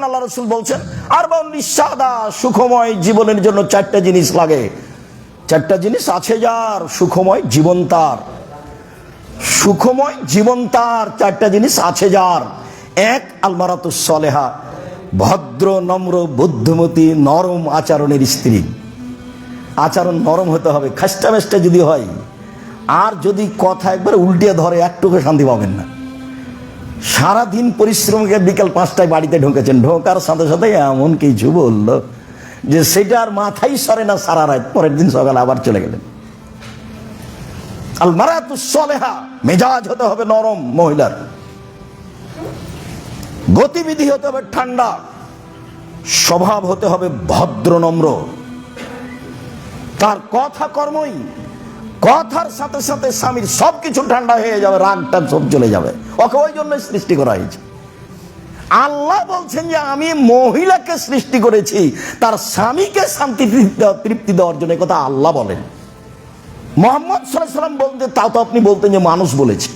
আল্লাহ রাসূল বলছেন আরবাউন লিসাদা, সুখময় জীবনের জন্য চারটা জিনিস লাগে। চারটা জিনিস আছে যার, সুখময় জীবন তার। সুখময় জীবন তার চারটা জিনিস আছে যার। এক, আলমারাতুস সলেহা, ভদ্র নম্র বুদ্ধিমতী নরম আচরণের স্ত্রী। আচরণ নরম হতে হবে, খাস্টা মেস্টা যদি হয় আর যদি কথা একবার উল্টে ধরে একটুকু শান্তি পাবেন না। সারাদিন পরিশ্রম করে বিকেল 5টায় বাড়িতে ঢুকেছেন, ঢোকার সাথে সাথে এমন কিছু বলল যে সেটা আর মাথায় সরে না সারা রাত, পরের দিন সকালে আবার চলে গেলেন। আল মারাতুস সলেহা, মেজাজ হতে হবে নরম মহিলার, গতিবিধি হতে হবে ঠান্ডা, স্বভাব হতে হবে ভদ্র নম্র, তার কথা কর্মই, কথার সাথে সাথে স্বামীর সবকিছু ঠান্ডা হয়ে যাবে, রাগটা সব চলে যাবে। ওকে ওই জন্য সৃষ্টি করা হয়েছে। আল্লাহ বলছেন যে আমি মহিলাকে সৃষ্টি করেছি তার স্বামীকে শান্তি তৃপ্তি দেওয়ার জন্য। কথা আল্লাহ বলেন। মুহাম্মদ সাল্লাল্লাহু আলাইহি ওয়াসাল্লাম বলতেন, তাও তো আপনি বলতেন যে মানুষ বলেছে।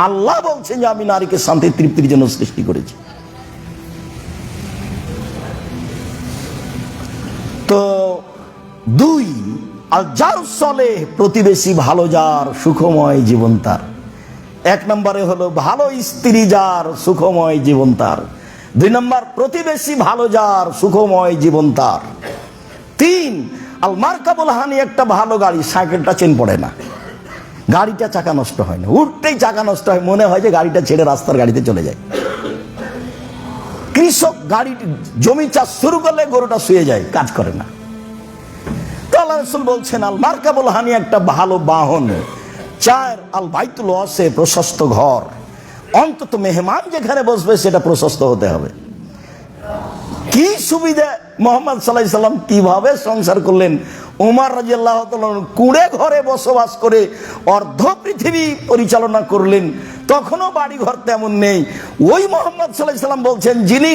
আল্লাহ বলছেন যে আমি নারীকে শান্তি তৃপ্তির জন্য সৃষ্টি করেছি। তো দুই, আল জারুস সালেহ, প্রতিবেশী ভালো যার, সুখময় জীবন তার। এক নম্বরে হলো ভালো স্ত্রী যার, সুখময় জীবন তার। দুই নম্বর, প্রতিবেশী ভালো যার, সুখময় জীবন তার। তিন, আল মারকাবুল হানি, একটা ভালো গাড়ি, সাইকেলটা চেন পড়ে না, গাড়িটা চাকা নষ্ট হয় না, উঠতেই চাকা নষ্ট হয়, মনে হয় যে গাড়িটা ছেড়ে রাস্তার গাড়িতে চলে যায়। কৃষক গাড়ি জমি চাষ শুরু করলে গরুটা শুয়ে যায়, কাজ করে না। তো আল্লাহ রাসূল বলছেন আল মারকাবুল হানি, একটা ভালো বাহন। চার, আল বাইতুল ওয়াসে, প্রশস্ত ঘর, অন্তত মেহমান যেখানে বসবে সেটা প্রশস্ত হতে হবে। কি সুবিধা! মুহাম্মদ সাল্লাল্লাহু আলাইহি সাল্লাম কিভাবে সংসার করলেন। ওমর রাদিয়াল্লাহু তাআলা কুঁড়ে ঘরে বসবাস করে অর্ধ পৃথিবী পরিচালনা করলেন, তখনও বাড়ি ঘর তেমন নেই। ওই মুহাম্মদ সাল্লাল্লাহু আলাইহি সাল্লাম বলছেন যিনি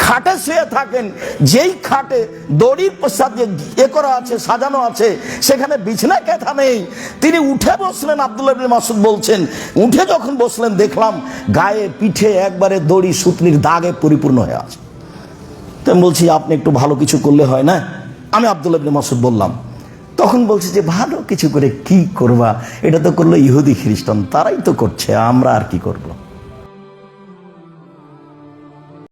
খাটে শুয়ে থাকেন, যেই খাটে দড়ির সাথে এ করা আছে, সাজানো আছে, সেখানে বিছানা কেথা নেই, তিনি উঠে বসলেন। আব্দুল্লাহ ইবনে মাসউদ বলছেন উঠে যখন বসলেন দেখলাম গায়ে পিঠে একবারে দড়ি সুতলির দাগে পরিপূর্ণ হয়ে আছে। তো আমি বলছি আপনি একটু ভালো কিছু করলে হয় না? আমি আব্দুল্লাহ ইবনে মাসউদ বললাম। তখন বলছে যে ভালো কিছু করে কি করবা, এটা তো করলো ইহুদি খ্রিস্টান, তারাই তো করছে, আমরা আর কি করবো।